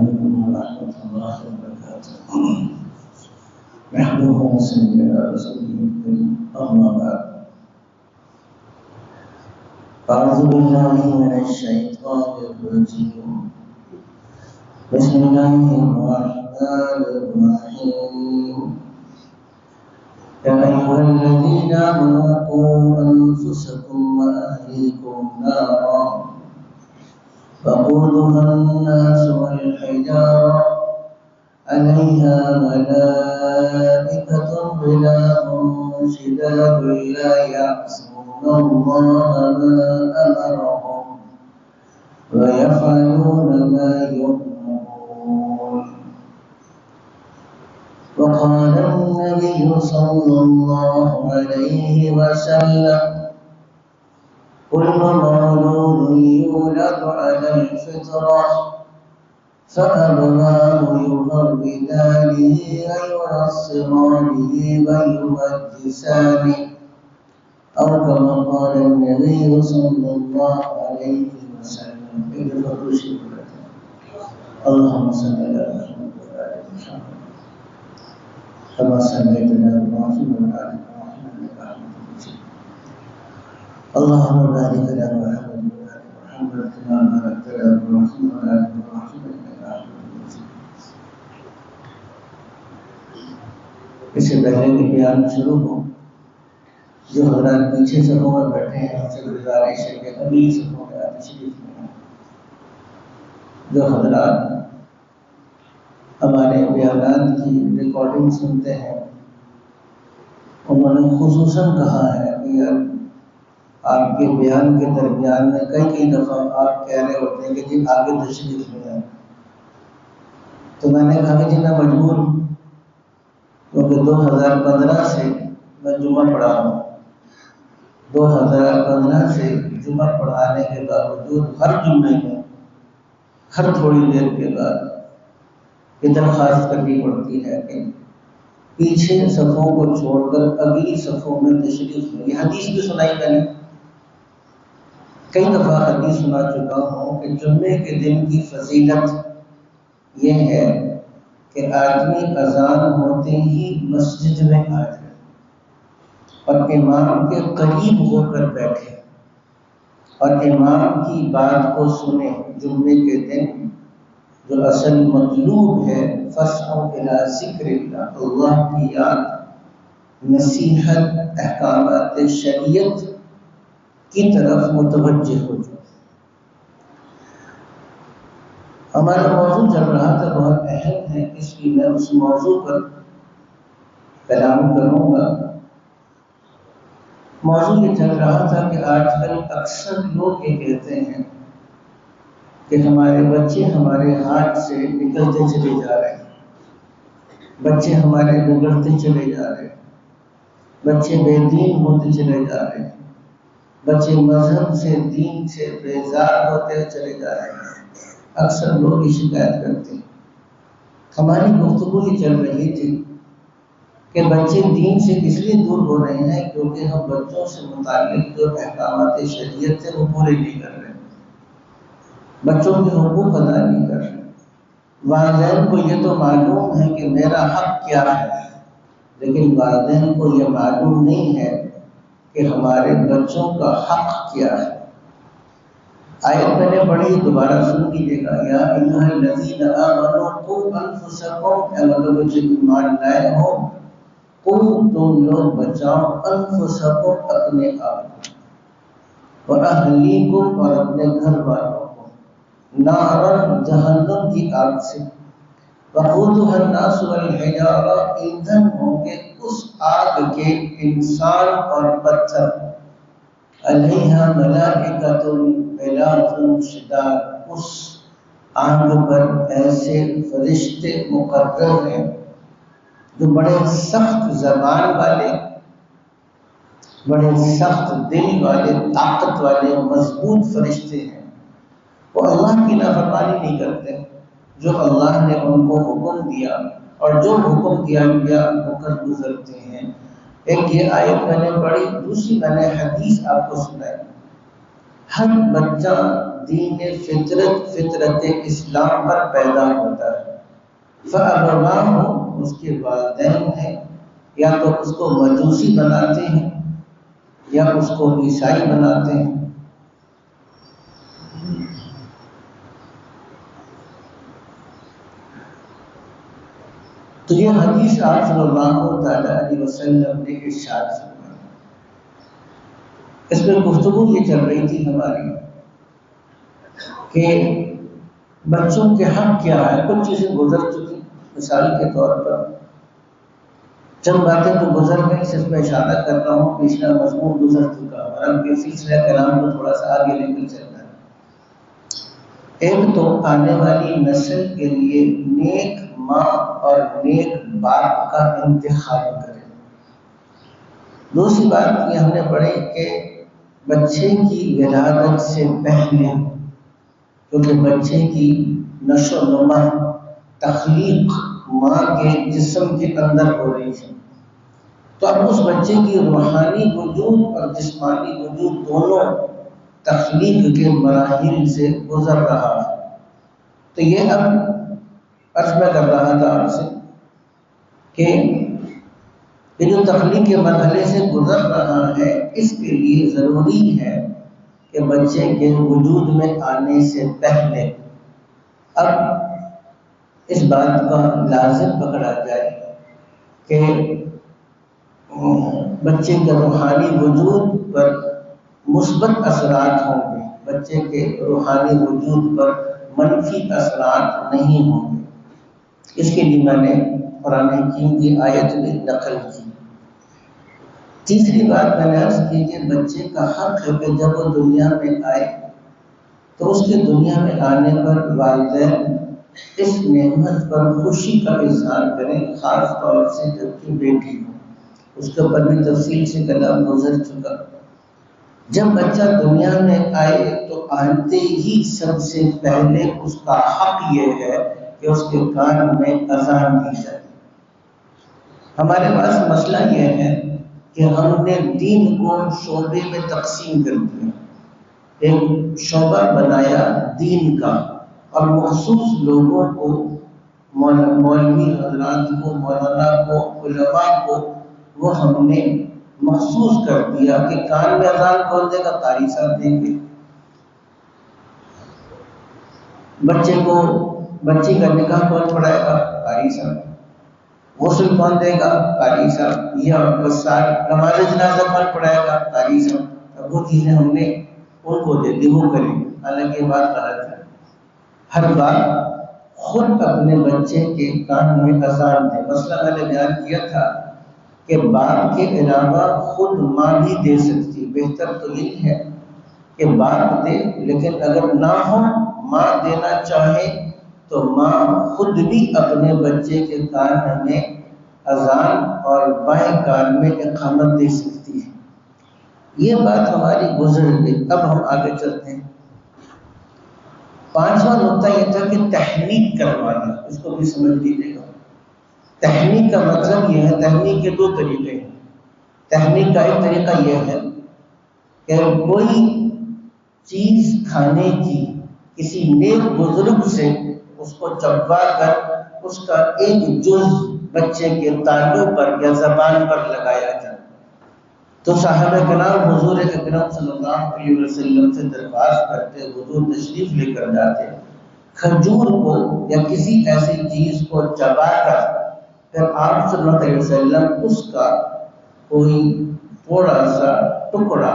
عليكم ورحمة الله وبركاته. نحمده ونصلي على رسوله الكريم. أما بعد، أعوذ بالله من الشيطان الرجيم. بسم الله الرحمن الرحيم. يا أيها الذين آمنوا قوا أنفسكم وأهليكم نارا وقودها الناس والحجارة عليها ملائكة غلاظ شداد لا يعصون الله ما أمرهم ويفعلون ما يؤمرون. وقال النبي صلى الله عليه وسلم: كل مولود يولد على الفطرة فأبواه يهودانه وينصرانه ويمجسانه، أو كما قال النبي صلى الله عليه وسلم. اللهم صل على محمد وعلى آل محمد كما صليت على إبراهيم وعلى آل إبراهيم إنك حميد مجيد. اللهم بارك على محمد وعلى آل محمد كما باركت على إبراهيم وعلى آل إبراهيم إنك حميد مجيد. اس سے پہلے کہ بیان شروع ہو، جو حضرات پیچھے صفوں میں بیٹھے ہیں ان سے گزارش ہے کہ اگلی صفوں میں تشریف میں ہیں. جو حضرات ہمارے بیانات کی ریکارڈنگ سنتے ہیں انہوں نے خصوصاً کہا ہے کہ آپ کے بیان کے درمیان میں کئی دفعہ آپ کہہ رہے ہوتے ہیں کہ جی آگے تشریف میں ہے. تو میں نے کہا کہ جی میں مجبور ہوں، کیونکہ 2015 سے میں جمعہ پڑھا ہوں. 2015 سے جمعہ پڑھانے کے باوجود ہر جمعے میں ہر تھوڑی دیر کے بعد یہ درخواست کرنی پڑتی ہے کہ پیچھے صفوں کو چھوڑ کر اگلی صفوں میں تشریف لیں. یہ حدیث بھی سنائی میں نے، کئی دفعہ حدیث سنا چکا ہوں کہ جمعے کے دن کی فضیلت یہ ہے کہ آدمی اذان ہوتے ہی مسجد میں آ جائے اور امام کے قریب ہو کر بیٹھے اور امام کی بات کو سنے. جمعے کے دن جو اصل مطلوب ہے فاسعوا الی ذکر اللہ، اللہ کی یاد، نصیحت، احکامات شریعت کی طرف متوجہ ہو جائے. ہمارا موضوع چل رہا تھا، بہت اہم ہے، اس لیے میں اس موضوع پر کلام کروں گا. موضوع یہ چل رہا تھا کہ آج کل اکثر لوگ یہ کہتے ہیں کہ ہمارے بچے ہمارے ہاتھ سے نکلتے چلے جا رہے ہیں، بچے ہمارے بگڑتے چلے جا رہے ہیں، بچے بے دین ہوتے چلے جا رہے ہیں، بچے مذہب سے، دین سے بیزار ہوتے چلے جا رہے ہیں. اکثر لوگ یہ شکایت کرتے ہیں. ہماری گفتگو یہ چل رہی تھی کہ بچے دین سے اس لیے دور ہو رہے ہیں کیونکہ ہم بچوں سے متعلق جو احکامات شریعت سے وہ پورے نہیں کر رہے، بچوں کے حقوق ادا نہیں کر رہے. والدین کو یہ تو معلوم ہے کہ میرا حق کیا ہے، لیکن والدین کو یہ معلوم نہیں ہے کہ ہمارے بچوں کا حق کیا ہے. آیت میں نے پڑھی، دوبارہ سن لیجیے گا. یا ایھا الذین آمنوا قوا انفسکم، اے لوگو جو ایمان لائے ہو، قوا تم لوگ بچاؤ، انفسکم اپنے آپ کو، واہلیکم اور اپنے گھر والوں کو، نارا جہنم کی آگ سے، وقودھا الناس والحجارہ ایندھن ہوں گے اس آگ کے انسان اور پتھر، علیہا ملائکۃ غلاظ شداد، اس آگ پر ایسے فرشتے مقرر ہیں جو بڑے سخت زبان والے، بڑے سخت دل والے، طاقت والے، مضبوط فرشتے ہیں. وہ اللہ کی نافرمانی نہیں کرتے، جو اللہ نے ان کو حکم دیا اور جو حکم دیا گیا وہ کر گزرتے ہیں. ایک یہ آیت میں نے پڑھی، دوسری میں نے حدیث آپ کو سنائی. ہر بچہ دین فطرت اسلام پر پیدا ہوتا ہے۔ فَأَبَوَاهُ اس کے والدین ہیں، یا تو اس کو مجوسی بناتے ہیں یا اس کو عیسائی بناتے ہیں۔ تو یہ حدیث آپ صلی اللہ تعالی علیہ وسلم نے ارشاد فرمائی۔ اس میں گفتگو یہ چل رہی تھی ہماری کہ بچوں کے حق کیا ہے۔ کچھ چیزیں گزر چکی، مثال کے طور پر چند باتیں تو گزر گئی، صرف میں اشارہ کر رہا ہوں، پچھلا مضمون گزر چکا اور اب یہ سلسلہ کلام کو تھوڑا سا آگے لے کر چلنا ہے۔ ایک تو آنے والی نسل کے لیے نیک ماں اور نیک باپ کا انتخاب کریں۔ دوسری بات یہ ہم نے پڑھی کہ بچے کی ولادت سے پہلے، کیونکہ بچے کی نشو و نما تخلیق ماں کے جسم کے اندر ہو رہی ہے، تو اب اس بچے کی روحانی وجود اور جسمانی وجود دونوں تخلیق کے مراحل سے گزر رہا ہے۔ تو یہ اب عرض میں کر رہا تھا آپ سے کہ یہ جو تخلیق کے مرحلے سے گزر رہا ہے، اس کے لیے ضروری ہے کہ بچے کے وجود میں آنے سے پہلے اب اس بات کا لازم پکڑا جائے کہ بچے کے روحانی وجود پر مثبت اثرات ہوں گے، بچے کے روحانی وجود پر منفی اثرات نہیں ہوں گے۔ اس کے لیے میں نے قرآن حکیم کی آیت میں نقل کی۔ تیسری بات میں نے عرض کی کہ بچے کا حق ہے کہ جب وہ دنیا میں آئے تو اس کے دنیا میں آنے پر والدین اس نعمت پر خوشی کا اظہار کریں، خاص طور سے جب کہ بیٹی ہو۔ اس کے اوپر بھی تفصیل سے کلام گزر چکا۔ جب بچہ دنیا میں آئے تو آتے ہی سب سے پہلے اس کا حق یہ ہے کہ اس کے کان میں اذان دی جائے۔ ہمارے پاس مسئلہ یہ ہے کہ ہم نے دین کو شعبے میں تقسیم کر دیا، ایک شعبہ بنایا دین کا، اور مخصوص لوگوں کو، مولوی حضرات کو، مولانا کو، علماء کو، وہ ہم نے محسوس کر دیا کہ کان میں اذان کون دے گا؟ قاری صاحب دیں گے۔ بچی کا نکاح کون پڑھائے گا؟ قاری صاحب۔ غسل کون دے گا؟ قاری صاحب۔ یا نماز جنازہ کون پڑھائے گا؟ قاری صاحب۔ اب وہ چیزیں ہم نے ان کو دے دی، وہ کریں، حالانکہ یہ بات غلط ہے۔ ہر بار خود اپنے بچے کے کان میں اذان دے۔ مسئلہ میں نے بیان کیا تھا کہ باپ کے علاوہ خود ماں بھی دے سکتی، بہتر تو یہی ہے کہ باپ دے، لیکن اگر نہ ہو، ماں دینا چاہے تو ماں خود بھی اپنے بچے کے کان میں اذان اور بائیں کان میں اقامت دے سکتی ہے۔ یہ بات ہماری گزر گئی۔ اب ہم آگے چلتے ہیں۔ پانچواں نقطہ یہ تھا کہ تحریک کروانا، اس کو بھی سمجھ لیجیے گا۔ تحریک کا مطلب یہ ہے، تحریک کے دو طریقے ہیں۔ تحریک کا ایک طریقہ یہ ہے کہ کوئی چیز کھانے کی کسی نیک بزرگ سے اس کو چبوا کر اس کا ایک جز بچے کے تالو پر یا زبان پر لگایا جائے تو صحابہ کرام حضور اکرم صلی اللہ علیہ وسلم سے درخواست کرتے، حضور تشریف لے کر جاتے، کھجور کو یا کسی ایسی چیز کو چبا کر پھر آپ صلی اللہ علیہ وسلم اس کا کوئی تھوڑا سا ٹکڑا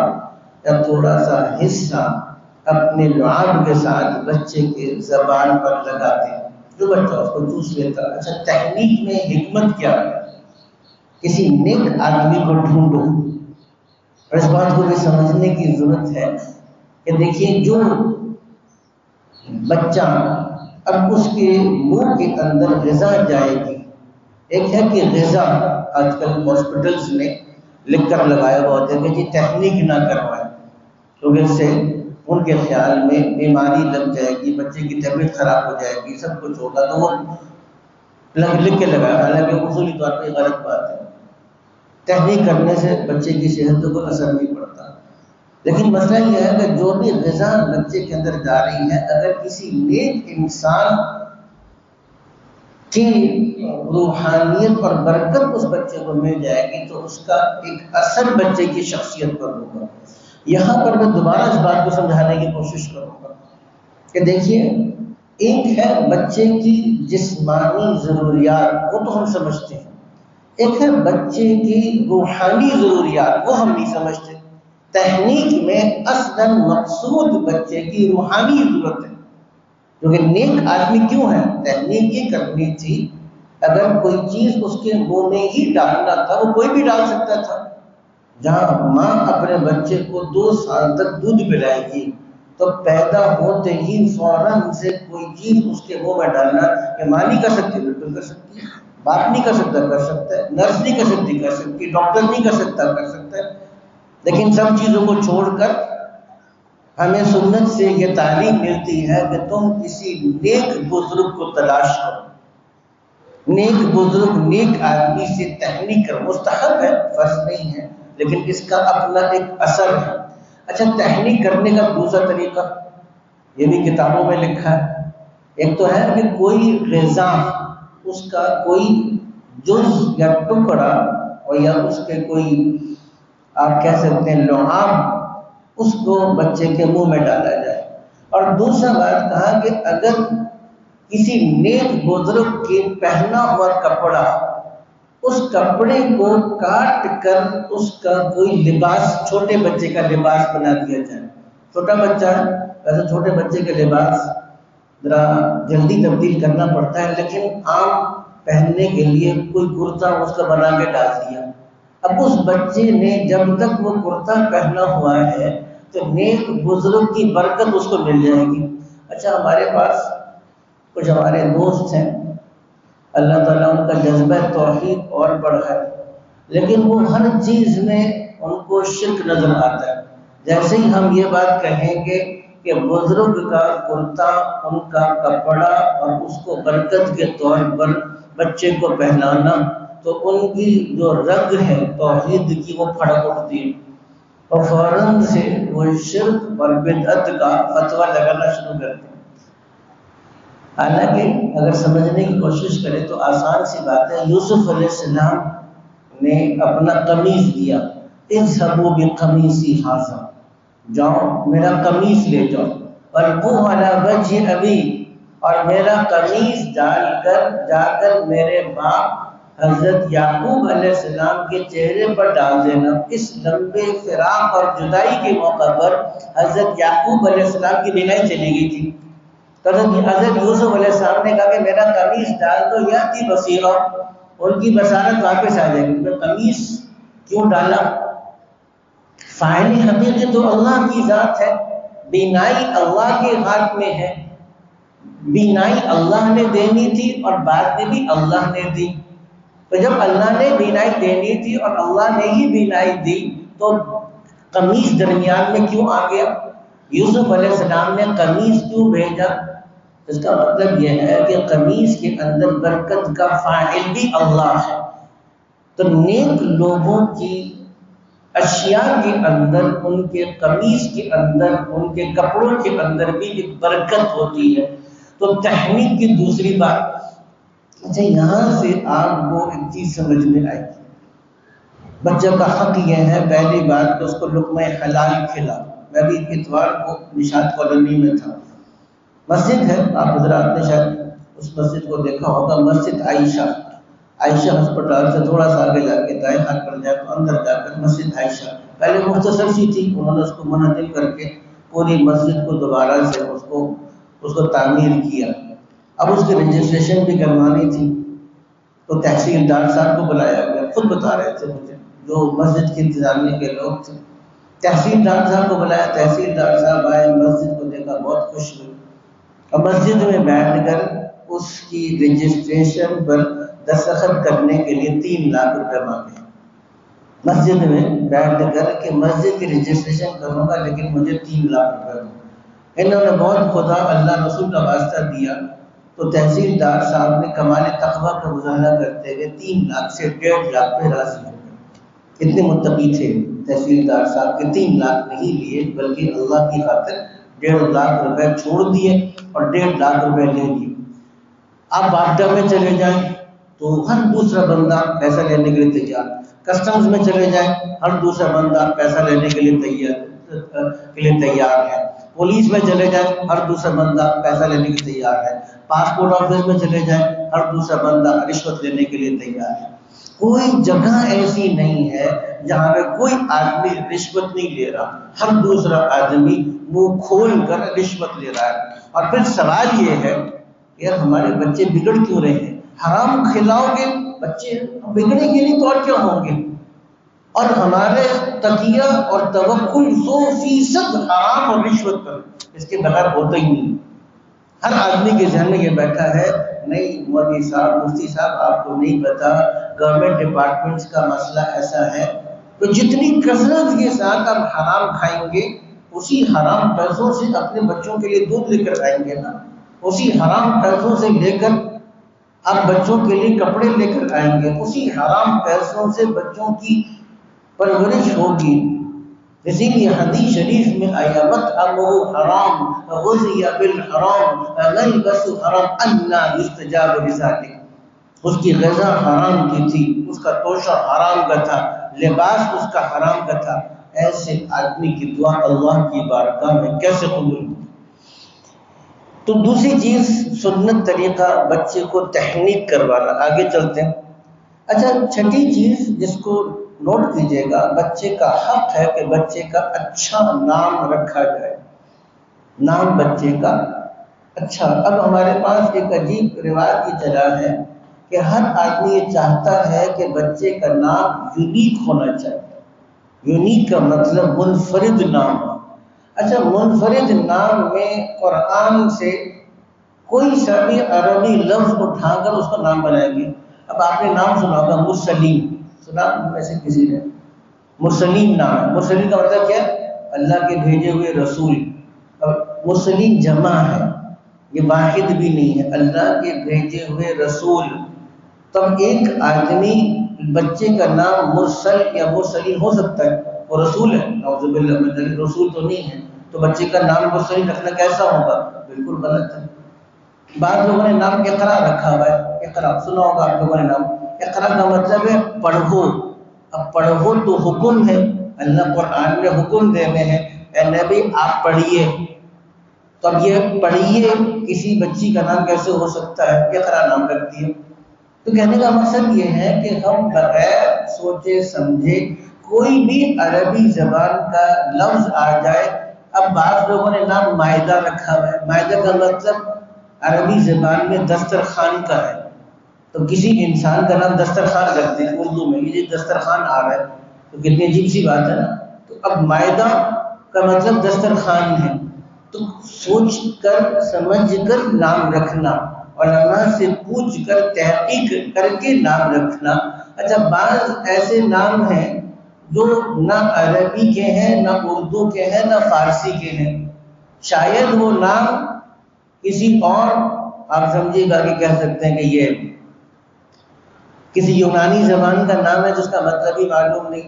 یا تھوڑا سا حصہ اپنے لعاب کے ساتھ بچے کے زبان پر لگاتے، جو بچہ اس کو چوس لیتا۔ اچھا، تحریک میں حکمت کیا ہے؟ کسی نیک آدمی کو ڈھونڈو، اور اس بات کو بھی سمجھنے کی ضرورت ہے کہ دیکھیے جو بچہ اب اس کے منہ کے اندر غذا جائے گی، ایک ہے کہ غذا آج کل ہاسپٹلس نے لکھ کر لگایا ہوا ہوتا ہے کہ جی تحریک نہ کروائیں، کیونکہ اس سے ان کے خیال میں بیماری لگ جائے گی، بچے کی طبیعت خراب ہو جائے گی، سب کچھ ہوگا، تو وہ لکھ کے لگایا، حالانکہ اصولی طور پہ غلط بات ہے۔ تحریک کرنے سے بچے کی صحت کو اثر نہیں پڑتا۔ لیکن مسئلہ یہ ہے کہ جو بھی غذا بچے کے اندر جا رہی ہے، اگر کسی نیک انسان کی روحانیت اور برکت اس بچے کو مل جائے گی تو اس کا ایک اثر بچے کی شخصیت پر ہوگا۔ یہاں پر میں دوبارہ اس بات کو سمجھانے کی کوشش کروں گا کہ دیکھیے، ایک ہے بچے کی جسمانی ضروریات، وہ تو ہم سمجھتے ہیں، ایک ہے بچے کی روحانی ضروریات، وہ ہم نہیں سمجھتے۔ تحنیک میں اصلاً مقصود بچے کی روحانی ضرورت ہے، کیونکہ نیک آدمی کیوں ہے؟ تحنیک یہ کرنی تھی، اگر کوئی چیز اس کے منہ میں ہی ڈالنا تھا وہ کوئی بھی ڈال سکتا تھا۔ جہاں ماں اپنے بچے کو 2 سال تک دودھ پلائے گی تو پیدا ہوتے ہی فوراً سے کوئی چیز اس کے منہ میں ڈالنا کہ ماں نہیں کر سکتی، بالکل کر سکتی ہے، باپ نہیں کر سکتا، کر سکتا ہے، نرس نہیں کر سکتی، کر سکتی ہے، ڈاکٹر نہیں کر سکتا، کر سکتا ہے۔ لیکن سب چیزوں کو چھوڑ کر ہمیں سنت سے یہ تعلیم ملتی ہے کہ تم کسی نیک بزرگ کو تلاش کرو، نیک بزرگ نیک آدمی سے تحنیک کرو، مستحب ہے، فرض نہیں ہے، لیکن اس کا اپنا ایک اثر ہے۔ اچھا، تحنیک کرنے کا دوسرا طریقہ یہ بھی کتابوں میں لکھا ہے۔ ایک تو ہے کہ کوئی غذا، اس کا کوئی جز یا ٹکڑا اور یا اس کے کوئی آپ کہہ سکتے ہیں لعاب، اس کو بچے کے منہ میں ڈالا جائے۔ اور دوسرا بات کہا کہ اگر کسی نیک بزرگ کے پہنا ہوا کپڑا، اس کپڑے کو کاٹ کر اس کا کوئی لباس، چھوٹے بچے کا لباس بنا دیا جائے۔ چھوٹا بچہ ہے، ویسے چھوٹے بچے کے لباس ذرا جلدی تبدیل کرنا پڑتا ہے، لیکن عام پہننے کے لیے کوئی کرتا اس کا بنا کے ڈال دیا۔ اب اس بچے نے جب تک وہ کرتا پہنا ہوا ہے تو نیک بزرگ کی برکت اس کو مل جائے گی۔ اچھا، ہمارے پاس کچھ ہمارے دوست ہیں، اللہ تعالیٰ ان کا جذبہ توحید اور بڑھائے، لیکن وہ ہر چیز میں ان کو شرک نظر آتا ہے۔ جیسے ہی ہم یہ بات کہیں گے کہ بزرگ کا کرتا، ان کا کپڑا اور اس کو برکت کے طور پر بچے کو پہنانا، تو ان کی جو رگ ہے توحید کی وہ پھڑک اٹھتی ہے اور فوراً سے وہ شرک اور بدعت کا فتویٰ لگانا شروع کرتے ہیں۔ حالانکہ اگر سمجھنے کی کوشش کرے تو آسان سی بات ہے۔ یوسف علیہ السلام نے اپنا قمیص دیا، اذهبوا بقمیصی ھذا، جاؤ میرا قمیص لے جاؤ، والقوہ علی وجہ ابی، اور میرا قمیص ڈال کر جا کر میرے باپ حضرت یعقوب علیہ السلام کے چہرے پر ڈال دینا۔ اس لمبے فراق اور جدائی کے موقع پر حضرت یعقوب علیہ السلام کی بینائی چلی گئی تھی، تو حضرت یوسف علیہ السلام نے کہا کہ میرا قمیص ڈال دو، یا تھی بصیرہ، ان کی بصارت واپس آ جائے گی۔ میں قمیص کیوں ڈالا؟ فاعل حقیقی تو اللہ کی ذات ہے، بینائی اللہ کے ہاتھ میں ہے، بینائی اللہ نے دینی تھی اور بعد میں بھی اللہ نے دی۔ تو جب اللہ نے بینائی دینی تھی اور اللہ نے ہی بینائی دی تو قمیص درمیان میں کیوں آ گیا؟ یوسف علیہ السلام نے قمیص کیوں بھیجا؟ اس کا مطلب یہ ہے کہ قمیص کے اندر برکت کا فاعل بھی اللہ ہے۔ تو نیک لوگوں کی اشیاء کے اندر، ان کے قمیص کے اندر، ان کے کپڑوں کے اندر بھی ایک برکت ہوتی ہے۔ تو تحنیک کی دوسری بات، اچھا یہاں سے آپ کو ایک چیز سمجھ میں آئی، بچہ کا حق یہ ہے پہلی بات کہ اس کو لقمہ حلال کھلا۔ میں بھی اتوار کو نشاط کالونی میں تھا، مسجد ہے، آپ حضرات نے شاید اس مسجد کو دیکھا ہوگا، مسجد عائشہ ہسپتال سے تھوڑا سا آگے جا کے دائیں ہاتھ پر جا کر اندر جا کر مسجد عائشہ، پہلے مختصر سی تھی، انہوں نے اس کو منہدم کر کے پوری مسجد کو دوبارہ سے اس کو تعمیر کیا۔ اب اس کی رجسٹریشن بھی کروانی تھی تو تحصیلدار صاحب کو بلایا گیا، خود بتا رہے تھے مجھے، جو مسجد کے انتظامیہ کے لوگ تھے، تحصیلدار صاحب کو بلایا، تحصیلدار صاحب آئے، مسجد کو دیکھا، بہت خوش ہوئے اور مسجد میں بیٹھ کر اس کی رجسٹریشن پر دستخط کرنے کے لیے 3 لاکھ روپے مانگے۔ مسجد میں بیٹھ کر کہ مسجد کی رجسٹریشن کروں گا لیکن مجھے 3 لاکھ روپے دو۔ انہوں نے بہت خدا اللہ رسول کا واسطہ دیا تو تحصیلدار صاحب نے کمال تقویٰ کا مظاہرہ کرتے ہوئے 3 لاکھ سے 1.5 لاکھ پہ راضی ہو گئے۔ اتنے متقی تھے۔ تحصیلدار صاحب کے 3 لاکھ نہیں لیے، بلکہ اللہ کی خاطر 1.5 لاکھ روپے چھوڑ دیے اور 1.5 لاکھ روپے لے لیے۔ آپ باڈا میں چلے جائیں تو ہر دوسرا بندہ پیسہ لینے کے لیے تیار، کسٹمز میں چلے جائیں ہر دوسرا بندہ پیسہ لینے کے لیے تیار ہے، پولیس میں چلے جائیں ہر دوسرا بندہ پیسہ لینے کے لیے تیار ہے، پاسپورٹ آفس میں چلے جائیں ہر دوسرا بندہ رشوت لینے کے لیے تیار ہے۔ کوئی جگہ ایسی نہیں ہے جہاں پہ کوئی آدمی رشوت نہیں لے رہا، ہر دوسرا آدمی منہ کھول کر رشوت لے رہا ہے۔ اور پھر سوال یہ ہے کہ یار ہمارے بچے بگڑ کیوں رہے ہیں؟ حرام کھلاؤ گے بچے بگڑیں گے نہیں تو اور کیا ہوں گے؟ اور ہمارے تقیہ اور توکل 100% حرام اور رشوت پر، اس کے بغیر ہوتا ہی نہیں۔ ہر آدمی کے ذہن میں یہ بیٹھا ہے نہیں مولوی صاحب مفتی صاحب آپ کو نہیں پتا گورنمنٹ ڈپارٹمنٹس کا مسئلہ ایسا ہے، تو جتنی کثرت کے ساتھ آپ حرام کھائیں گے اسی حرام پیسوں سے اپنے بچوں کے لیے دودھ لے کر آئیں گے نا، اسی حرام پیسوں سے لے کر آپ بچوں کے لیے کپڑے لے کر آئیں گے، اسی حرام پیسوں سے بچوں کی پرورش ہوگی۔ اسی لیے حدیث شریف میں آیا مطعمہ حرام غذی بالحرام ملبس حرام انا یستجاب لذلک، اس کی غذا حرام کی تھی، اس کا توشہ حرام کا تھا، لباس اس کا حرام کا تھا، ایسے آدمی کی دعا اللہ کی بارگاہ میں کیسے قبول ہوگی؟ تو دوسری چیز سنت طریقہ بچے کو تحنیک کروانا، آگے چلتے ہیں۔ اچھا چھٹی چیز جس کو نوٹ کیجئے گا، بچے کا حق ہے کہ بچے کا اچھا نام رکھا جائے، نام بچے کا اچھا۔ اب ہمارے پاس ایک عجیب روایت کی چلا ہے کہ ہر آدمی یہ چاہتا ہے کہ بچے کا نام یونیک ہونا چاہیے۔ یونیک کا مطلب منفرد نام۔ اچھا منفرد نام میں قرآن سے کوئی سا بھی عربی لفظ اٹھا کر اس کا نام بنائیں گے۔ اب آپ نے نام سنا ہوگا مرسلین، سنا ویسے کسی نے؟ مرسلین نام ہے، مرسلین کا مطلب کیا ہے؟ اللہ کے بھیجے ہوئے رسول۔ مرسلین جمع ہے، یہ واحد بھی نہیں ہے، اللہ کے بھیجے ہوئے رسول۔ تب ایک آدمی بچے کا نام مرسل یا مرسلین ہو سکتا ہے، وہ رسول ہے، نعوذ باللہ من ذلک، رسول تو نہیں ہے، تو بچے کا نام مرسلین رکھنا کیسا ہوگا؟ بالکل غلط ہے۔ بعض لوگوں نے نام اقرا رکھا ہوا ہے، اقرا سنا ہوگا آپ لوگوں نے نام۔ اقرا کا مطلب ہے پڑھو۔ اب پڑھو تو حکم ہے، اللہ قرآن میں حکم دینے ہیں اے نبی آپ پڑھیے، تو اب یہ پڑھیے کسی بچی کا نام کیسے ہو سکتا ہے؟ اقرا نام رکھ دیے۔ تو کہنے کا مقصد یہ ہے کہ ہم بغیر سوچے سمجھے کوئی بھی عربی زبان کا لفظ آ جائے۔ اب بعض لوگوں نے نام مائدہ رکھا ہوا ہے، مائدہ کا مطلب عربی زبان میں دسترخوان کا ہے، تو کسی انسان کا نام دسترخوان رکھتے ہیں اردو میں، یہ دسترخوان آ رہا ہے تو کتنی عجیب سی بات ہے نا۔ تو اب مائدہ کا مطلب دسترخوان ہے، تو سوچ کر سمجھ کر نام رکھنا، علماء سے پوچھ کر تحقیق کر کے نام رکھنا۔ اچھا بعض ایسے نام ہیں جو نہ عربی کے ہیں، نہ اردو کے ہیں، نہ فارسی کے ہیں، شاید وہ نام کسی اور آپ سمجھے گا کہ کہہ سکتے ہیں کہ یہ کسی یونانی زبان کا نام ہے جس کا مطلب ہی معلوم نہیں،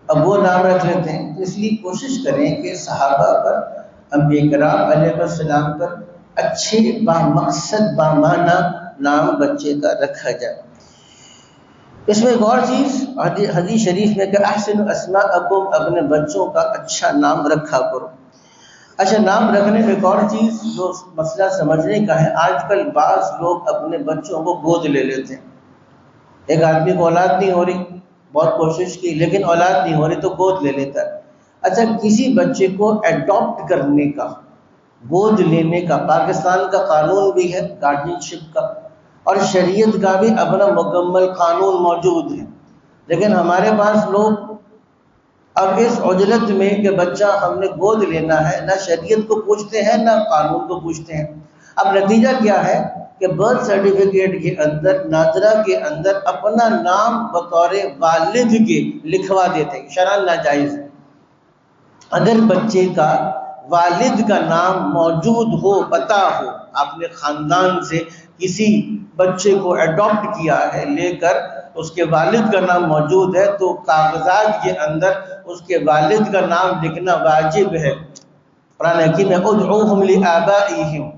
اب وہ نام رکھ لیتے ہیں۔ تو اس لیے کوشش کریں کہ صحابہ پر، انبیاء کرام علیہ السلام پر اچھے بامقصد بامعنی نام بچے کا رکھا جائے۔ اس میں ایک اور چیز حدیث شریف میں کہ احسن اسماءکم، اپنے بچوں کا اچھا نام رکھا کرو۔ اچھا نام رکھنے میں ایک اور چیز جو مسئلہ سمجھنے کا ہے، آج کل بعض لوگ اپنے بچوں کو گود لے لیتے ہیں۔ ایک آدمی کو اولاد نہیں ہو رہی، بہت کوشش کی لیکن اولاد نہیں ہو رہی تو گود لے لیتا ہے۔ اچھا کسی بچے کو ایڈاپٹ کرنے کا، گود لینے کا پاکستان کا قانون بھی ہے، گارڈین شپ کا، اور شریعت کا بھی اپنا مکمل قانون موجود ہے، لیکن ہمارے پاس لوگ اب اس عجلت میں کہ بچہ ہم نے گود لینا ہے، نہ شریعت کو پوچھتے ہیں نہ قانون کو پوچھتے ہیں۔ اب نتیجہ کیا ہے کہ برتھ سرٹیفکیٹ کے اندر، ناظرہ کے اندر اپنا نام بطور والد کے لکھوا دیتے ہیں، شرعاً ناجائز ہے۔ اگر بچے کا والد کا نام موجود ہو، پتہ ہو، آپ نے خاندان سے کسی بچے کو ایڈاپٹ کیا ہے لے کر، اس کے والد کا نام موجود ہے، تو کاغذات کے اندر اس کے والد کا نام لکھنا واجب ہے۔ قرآن حکیم میں ادعوہم لآبائہم،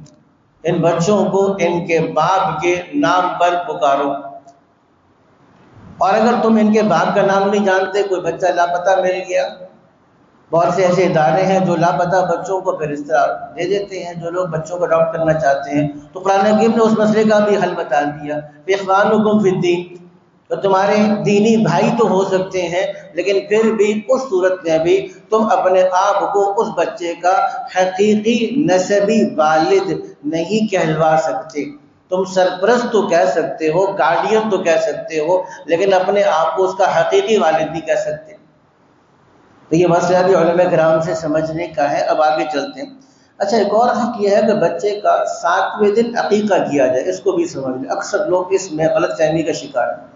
ان بچوں کو ان کے باپ کے نام پر پکارو۔ اور اگر تم ان کے باپ کا نام نہیں جانتے، کوئی بچہ لاپتہ مل گیا، بہت سے ایسے ادارے ہیں جو لاپتہ بچوں کو پھر اس طرح دے دیتے ہیں، جو لوگ بچوں کو اڈاپٹ کرنا چاہتے ہیں، تو قرآن حکیم نے اس مسئلے کا بھی حل بتا دیا، اخوانکم فی الدین، تو تمہارے دینی بھائی تو ہو سکتے ہیں، لیکن پھر بھی اس صورت میں بھی تم اپنے آپ کو اس بچے کا حقیقی نسبی والد نہیں کہلوا سکتے۔ تم سرپرست تو کہہ سکتے ہو، گارڈین تو کہہ سکتے ہو، لیکن اپنے آپ کو اس کا حقیقی والد نہیں کہہ سکتے۔ تو یہ مسئلہ بھی علماء کرام سے سمجھنے کا ہے۔ اب آگے چلتے ہیں۔ اچھا، ایک اور حق یہ ہے کہ بچے کا 7ویں دن عقیقہ کیا جائے، اس کو بھی سمجھ لیں، اکثر لوگ اس میں غلط فہمی کا شکار ہیں۔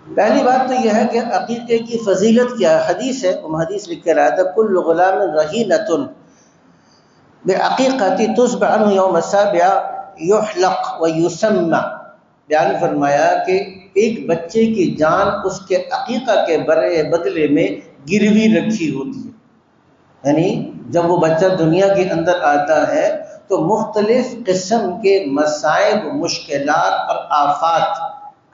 پہلی بات تو یہ ہے کہ عقیقے کی فضیلت کیا ہے۔ حدیث ہے، حدیث لکھ کے رہا تھا، کل غلام رہینۃ بعقیقۃ تذبح عنہ یوم السابع یحلق ویسمى، بیان فرمایا کہ ایک بچے کی جان اس کے عقیقہ کے بدلے میں گروی رکھی ہوتی ہے، یعنی جب وہ بچہ دنیا کے اندر آتا ہے تو مختلف قسم کے مصائب، مشکلات اور آفات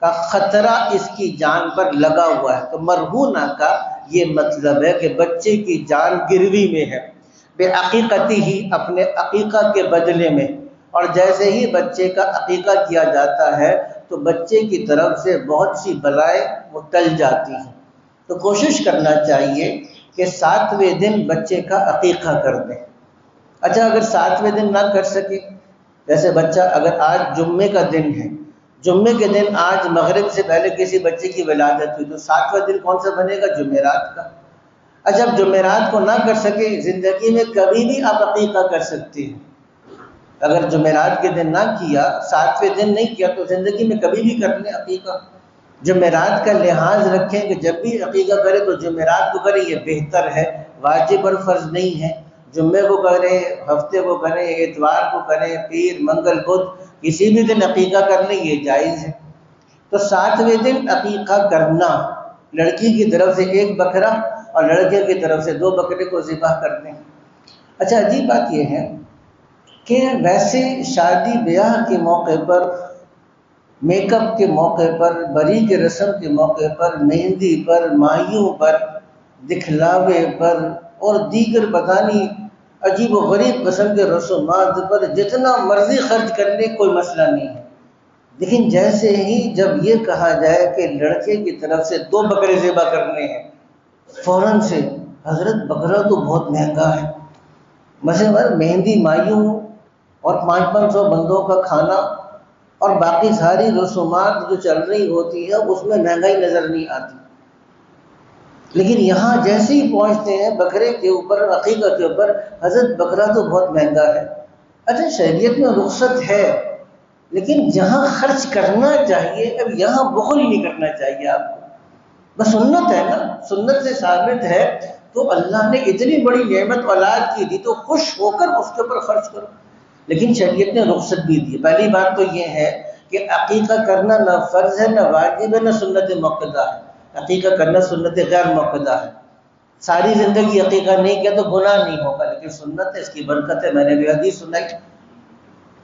کا خطرہ اس کی جان پر لگا ہوا ہے۔ تو مرہونہ کا یہ مطلب ہے کہ بچے کی جان گروی میں ہے، بے عقیقتی ہی، اپنے عقیقہ کے بدلے میں۔ اور جیسے ہی بچے کا عقیقہ کیا جاتا ہے تو بچے کی طرف سے بہت سی بلائیں وہ ٹل جاتی ہیں۔ تو کوشش کرنا چاہیے کہ 7ویں دن بچے کا عقیقہ کر دیں۔ اچھا، اگر 7ویں دن نہ کر سکے، جیسے بچہ اگر آج جمعے کا دن ہے، جمعے کے دن آج مغرب سے پہلے کسی بچے کی ولادت ہوئی، تو 7واں دن کون سا بنے گا؟ جمعرات کا۔ اچھا، اب جمعرات کو نہ کر سکے، زندگی میں کبھی بھی آپ عقیقہ کر سکتے ہیں۔ اگر جمعرات کے دن نہ کیا، 7ویں دن نہیں کیا، تو زندگی میں کبھی بھی کر لیں عقیقہ۔ جمعرات کا لحاظ رکھیں کہ جب بھی عقیقہ کرے تو جمعرات کو کرے، یہ بہتر ہے، واجب اور فرض نہیں ہے۔ جمعے کو کریں، ہفتے کو کریں، اتوار کو کریں، پیر، منگل، بدھ، کسی بھی دن عقیقہ کر لیں، یہ جائز ہے۔ تو 7ویں دن عقیقہ کرنا، لڑکی کی طرف سے 1 بکرا اور لڑکے کی طرف سے 2 بکرے کو ذبح کر دیں۔ اچھا، عجیب بات یہ ہے کہ ویسے شادی بیاہ کے موقع پر، میک اپ کے موقع پر، بری کے رسم کے موقع پر، مہندی پر، ماہیوں پر، دکھلاوے پر اور دیگر پتہ نہیں عجیب و غریب قسم کے رسومات پر جتنا مرضی خرچ کر لے، کوئی مسئلہ نہیں ہے۔ لیکن جیسے ہی جب یہ کہا جائے کہ لڑکے کی طرف سے 2 بکرے ذبح کرنے ہیں، فوراً سے حضرت بکرا تو بہت مہنگا ہے، مثلا مہندی، مائیوں اور 500 بندوں کا کھانا اور باقی ساری رسومات جو چل رہی ہوتی ہے اس میں مہنگائی نظر نہیں آتی۔ لیکن یہاں جیسے ہی پہنچتے ہیں بکرے کے اوپر، عقیقہ کے اوپر، حضرت بکرا تو بہت مہنگا ہے۔ اچھا، شریعت میں رخصت ہے، لیکن جہاں خرچ کرنا چاہیے، اب یہاں بخل نہیں کرنا چاہیے آپ کو۔ بس سنت ہے نا، سنت سے ثابت ہے، تو اللہ نے اتنی بڑی نعمت اولاد کی دی تو خوش ہو کر اس کے اوپر خرچ کرو۔ لیکن شریعت نے رخصت بھی دی۔ پہلی بات تو یہ ہے کہ عقیقہ کرنا نہ فرض ہے، نہ واجب ہے، نہ سنت موقدہ ہے۔ عقیقہ کرنا سنت غیر موقدہ ہے۔ ساری زندگی عقیقہ نہیں کیا تو گناہ نہیں ہوگا، لیکن سنت ہے، اس کی برکت ہے۔ میں نے بھی حدیث سنائی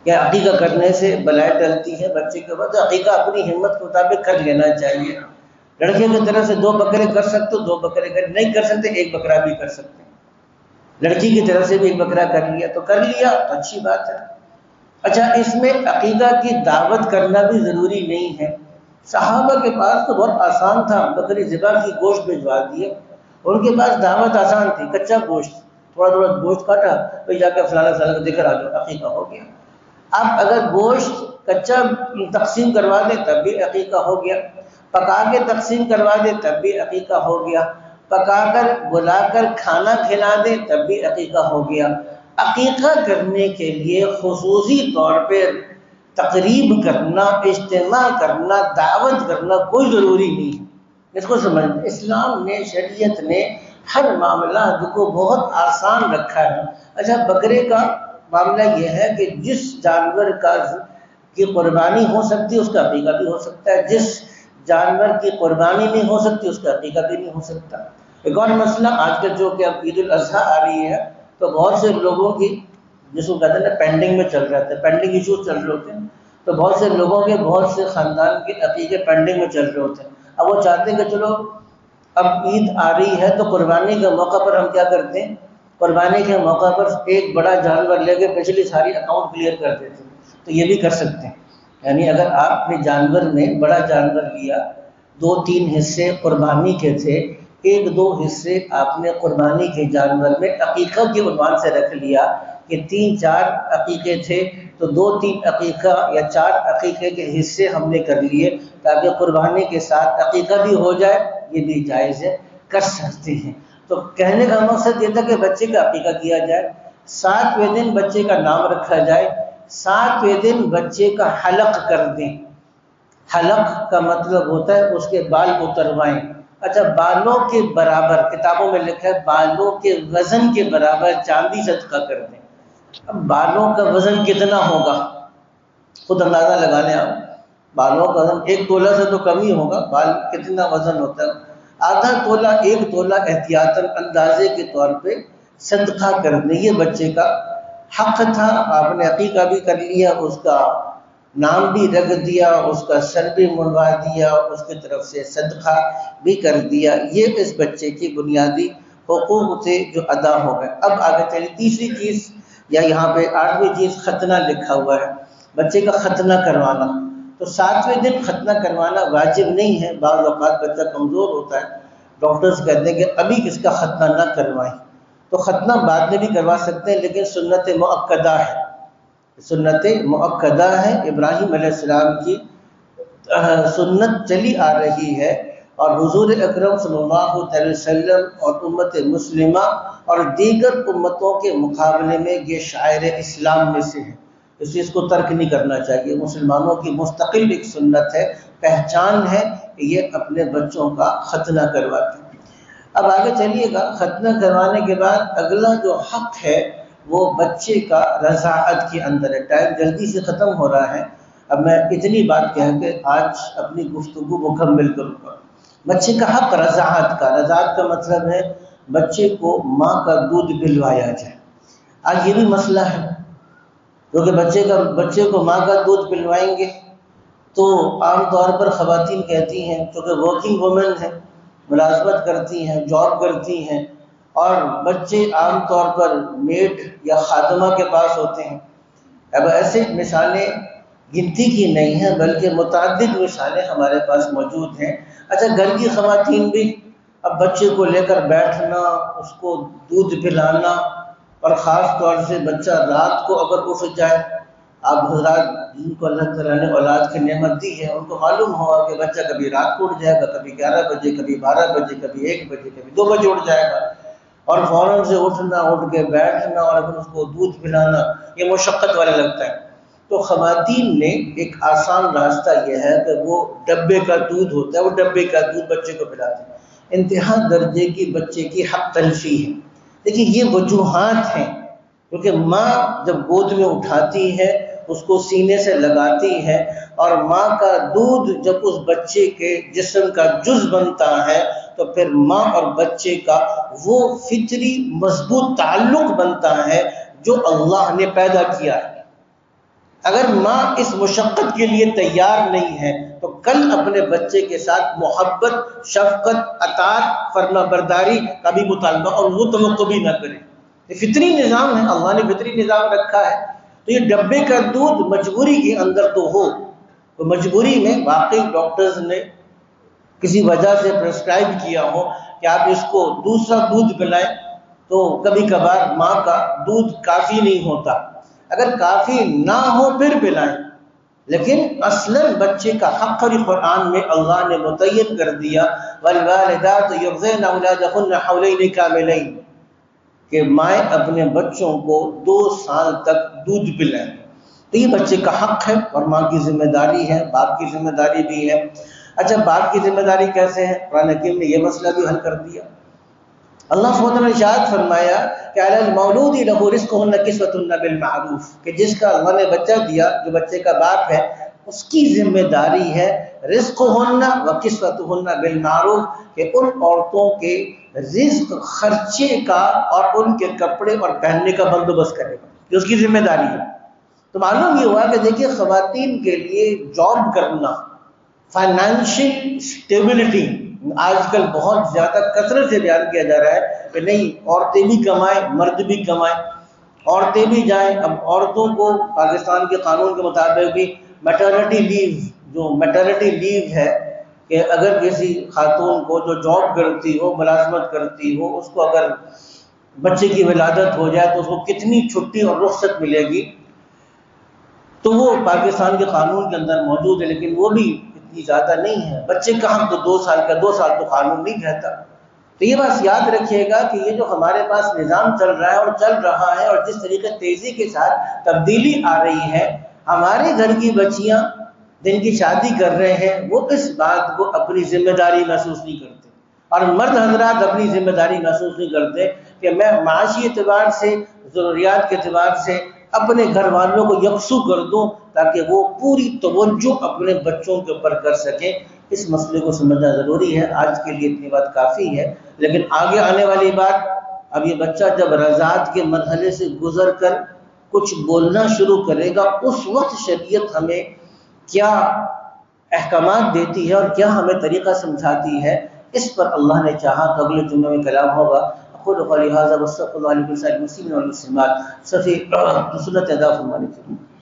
کہ عقیقہ کرنے سے بلائیں ٹلتی ہے بچے کے بعد، عقیقہ اپنی ہمت کے مطابق کر لینا چاہیے۔ لڑکے کی طرف سے 2 بکرے کر سکتے ہو، 2 بکرے کر، نہیں کر سکتے 1 بکرا بھی کر سکتے ہیں۔ لڑکی کی طرف سے بھی 1 بکرا کر لیا تو کر لیا، تو اچھی بات ہے۔ اچھا، اس میں عقیقہ کی دعوت کرنا بھی ضروری نہیں ہے۔ صحابہ کے پاس تو بہت آسان تھا، بکری ذبح کی، گوشت بھجوا دیے، ان کے پاس دعوت آسان تھی، کچا گوشت، تھوڑا تھوڑا گوشت کاٹا، پھر جا کے فلانا فلانا کا ذکر آ جاؤ، عقیقہ ہو گیا۔ اب اگر گوشت کچا تقسیم کروا دے تب بھی عقیقہ ہو گیا، پکا کے تقسیم کروا دے تب بھی عقیقہ ہو گیا، پکا کر بلا کر کھانا کھلا دے تب بھی عقیقہ ہو گیا۔ عقیقہ کرنے کے لیے خصوصی طور پہ تقریب کرنا، اجتماع کرنا، دعوت کرنا کوئی ضروری نہیں ہے۔ اس کو سمجھنا، اسلام نے، شریعت نے ہر معاملہ کو بہت آسان رکھا ہے۔ اچھا، بکرے کا معاملہ یہ ہے کہ جس جانور کی قربانی ہو سکتی ہے اس کا عقیقہ بھی ہو سکتا ہے، جس جانور کی قربانی نہیں ہو سکتی اس کا عقیقہ بھی نہیں ہو سکتا۔ ایک اور مسئلہ آج کل جو کہ اب عید الاضحیٰ آ رہی ہے تو بہت سے لوگوں کی جس کو کہتے ہیں نا پینڈنگ میں چل رہے تھے، پینڈنگ ایشوز چل رہے ہوتے ہیں، تو بہت سے لوگوں کے بہت سے خاندان کے عقیقے پینڈنگ میں چل رہے ہوتے ہیں. اب وہ چاہتے ہیں کہ چلو اب عید آ رہی ہے تو قربانی کے موقع پر ہم کیا کرتے ہیں، قربانی کے موقع پر ایک بڑا جانور لے کے پچھلی ساری اکاؤنٹ کلیئر کر دیتے ہیں. تو یہ بھی کر سکتے ہیں. یعنی اگر آپ نے جانور میں بڑا جانور لیا، 2-3 حصے قربانی کے تھے، 1-2 حصے آپ نے قربانی کے جانور میں عقیقہ کے عنوان سے رکھ لیا کہ 3-4 عقیقے تھے تو 2-3 عقیقہ یا 4 عقیقے کے حصے ہم نے کر لیے تاکہ قربانی کے ساتھ عقیقہ بھی ہو جائے. یہ بھی جائز ہے، کر سکتے ہیں. تو کہنے کا مقصد یہ تھا کہ بچے کا عقیقہ کیا جائے، 7ویں دن بچے کا نام رکھا جائے، 7ویں دن بچے کا حلق کر دیں. حلق کا مطلب ہوتا ہے اس کے بال اتروائیں. اچھا، بالوں کے برابر، کتابوں میں لکھا ہے بالوں کے وزن کے برابر چاندی صدقہ کر دیں. اب بالوں کا وزن کتنا ہوگا خود اندازہ لگا لیں آپ. بالوں کا وزن 1 تولہ سے تو کم ہی ہوگا. بال کتنا وزن ہوتا ہے؟ آدھا تولہ 1 تولہ احتیاطاً اندازے کے طور پہ صدقہ کر دیں. یہ بچے کا حق تھا، آپ نے عقیقہ بھی کر لیا، اس کا نام بھی رکھ دیا، اس کا سر بھی منڈوا دیا، اس کی طرف سے صدقہ بھی کر دیا. یہ اس بچے کی بنیادی حقوق تھے جو ادا ہو گئے. اب آگے چلیے تیسری چیز، یا یہاں پہ 8ویں چیز ختنہ لکھا ہوا ہے، بچے کا ختنہ کروانا. تو 7ویں دن ختنہ کروانا واجب نہیں ہے. بعض اوقات بچہ کمزور ہوتا ہے، ڈاکٹرز کہتے ہیں کہ ابھی اس کا ختنہ نہ کروائیں. تو ختنہ بعد میں بھی کروا سکتے ہیں، لیکن سنت مؤکدہ ہے، سنت مؤکدہ ہے. ابراہیم علیہ السلام کی سنت چلی آ رہی ہے، اور حضور اکرم صلی اللہ علیہ وسلم اور امت مسلمہ اور دیگر امتوں کے مقابلے میں یہ شاعر اسلام میں سے ہے. اس چیز کو ترک نہیں کرنا چاہیے. مسلمانوں کی مستقل ایک سنت ہے، پہچان ہے کہ یہ اپنے بچوں کا ختنہ کرواتے ہیں. اب آگے چلیے گا، ختنہ کروانے کے بعد اگلا جو حق ہے وہ بچے کا رضاعت کے اندر ہے. ٹائم جلدی سے ختم ہو رہا ہے، اب میں اتنی بات کہہ کے آج اپنی گفتگو مکمل کروں گا. بچے کا حق رضاعت کا. رضاعت کا مطلب ہے بچے کو ماں کا دودھ پلوایا جائے. آج یہ بھی مسئلہ ہے کیونکہ بچے کو ماں کا دودھ پلوائیں گے تو عام طور پر خواتین کہتی ہیں، چونکہ ورکنگ وومن ہیں، ملازمت کرتی ہیں، جاب کرتی ہیں، اور بچے عام طور پر میڈ یا خادمہ کے پاس ہوتے ہیں. اب ایسے مثالیں گنتی کی نہیں ہیں، بلکہ متعدد مثالیں ہمارے پاس موجود ہیں. اچھا، گھر کی خواتین بھی اب بچے کو لے کر بیٹھنا، اس کو دودھ پلانا، اور خاص طور سے بچہ رات کو اگر اٹھ جائے، آپ حضرات جن کو اللہ تعالیٰ نے اولاد کی نعمت دی ہے ان کو معلوم ہوگا کہ بچہ کبھی رات کو اٹھ جائے گا، کبھی 11 بجے، کبھی 12 بجے، کبھی 1 بجے، کبھی 2 بجے اٹھ جائے گا، اور فوراً سے اٹھنا، اٹھ کے بیٹھنا اور پھر اس کو دودھ پلانا یہ مشقت والا لگتا ہے. تو خواتین نے ایک آسان راستہ یہ ہے کہ وہ ڈبے کا دودھ ہوتا ہے، وہ ڈبے کا دودھ بچے کو پلاتے ہیں. انتہا درجے کی بچے کی حق تلفی ہے. دیکھیے یہ وجوہات ہیں، کیونکہ ماں جب گود میں اٹھاتی ہے، اس کو سینے سے لگاتی ہے، اور ماں کا دودھ جب اس بچے کے جسم کا جز بنتا ہے تو پھر ماں اور بچے کا وہ فطری مضبوط تعلق بنتا ہے جو اللہ نے پیدا کیا ہے. اگر ماں اس مشقت کے لیے تیار نہیں ہے تو کل اپنے بچے کے ساتھ محبت، شفقت، اطاعت، فرما برداری کا بھی مطالبہ اور وہ توقع بھی نہ کرے. یہ فطری نظام ہے، اللہ نے فطری نظام رکھا ہے. تو یہ ڈبے کا دودھ مجبوری کے اندر تو ہو، تو مجبوری میں واقعی ڈاکٹرز نے کسی وجہ سے پرسکرائب کیا ہو کہ آپ اس کو دوسرا دودھ پلائیں، تو کبھی کبھار ماں کا دودھ کافی نہیں ہوتا. اگر کافی نہ ہو پھر پلائیں، لیکن اصلاً بچے کا حق قرآن میں اللہ نے متعین کر دیا والوالدات یرضعن اولادهن حولین کاملین، کہ مائیں اپنے بچوں کو 2 سال تک دودھ پلائیں. تو یہ بچے کا حق ہے اور ماں کی ذمہ داری ہے، باپ کی ذمہ داری بھی ہے. اچھا، باپ کی ذمہ داری کیسے ہے؟ قرآن حکیم نے یہ مسئلہ بھی حل کر دیا. اللہ سبحانہ نے ارشاد فرمایا کہ علی المولود لہ رزقهن کسوتهن بالمعروف، کہ جس کا اللہ نے بچہ دیا، جو بچے کا باپ ہے، اس کی ذمہ داری ہے رزقہن و کسوتہن بالمعروف، کہ ان عورتوں کے رزق خرچے کا اور ان کے کپڑے اور پہننے کا بندوبست کرے گا، یہ اس کی ذمہ داری ہے۔ تو معلوم یہ ہوا کہ دیکھیے خواتین کے لیے جاب کرنا، فائنینشیل اسٹیبلٹی آج کل بہت زیادہ کثرت سے بیان کیا جا رہا ہے کہ نہیں، عورتیں بھی کمائیں مرد بھی کمائیں، عورتیں بھی جائیں۔ اب عورتوں کو پاکستان کے قانون کے مطابق بھی میٹرنٹی لیو، جو میٹرنٹی لیو ہے کہ اگر کسی خاتون کو جو جاب کرتی ہو، ملازمت کرتی ہو، اس کو اگر بچے کی ولادت ہو جائے تو اس کو کتنی چھٹی اور رخصت ملے گی، تو وہ پاکستان کے قانون کے اندر موجود ہے، لیکن وہ بھی اتنی زیادہ نہیں ہے۔ بچے کا ہم تو 2 سال کا، 2 سال تو قانون نہیں کہتا۔ تو یہ بات یاد رکھیے گا کہ یہ جو ہمارے پاس نظام چل رہا ہے اور چل رہا ہے، اور جس طریقے تیزی کے ساتھ تبدیلی آ رہی ہے، ہمارے گھر کی بچیاں جن کی شادی کر رہے ہیں وہ اس بات کو اپنی ذمہ داری محسوس نہیں کرتے، اور مرد حضرات اپنی ذمہ داری محسوس نہیں کرتے کہ میں معاشی اعتبار سے، ضروریات کے اعتبار سے اپنے گھر والوں کو یکسو کر دوں تاکہ وہ پوری توجہ اپنے بچوں کے اوپر کر سکیں۔ اس مسئلے کو سمجھنا ضروری ہے۔ آج کے لیے اتنی بات کافی ہے، لیکن آگے آنے والی بات، اب یہ بچہ جب رضاعت کے مرحلے سے گزر کر کچھ بولنا شروع کرے گا، اس وقت شریعت ہمیں کیا احکامات دیتی ہے اور کیا ہمیں طریقہ سمجھاتی ہے، اس پر اللہ نے چاہا تو اگلے جمعے میں کلام ہوگا۔ اقول قولی ھذا واستغفر اللہ لي ولسائر المسلمين والمسلمات۔ سنت ادا فرمانے کے لیے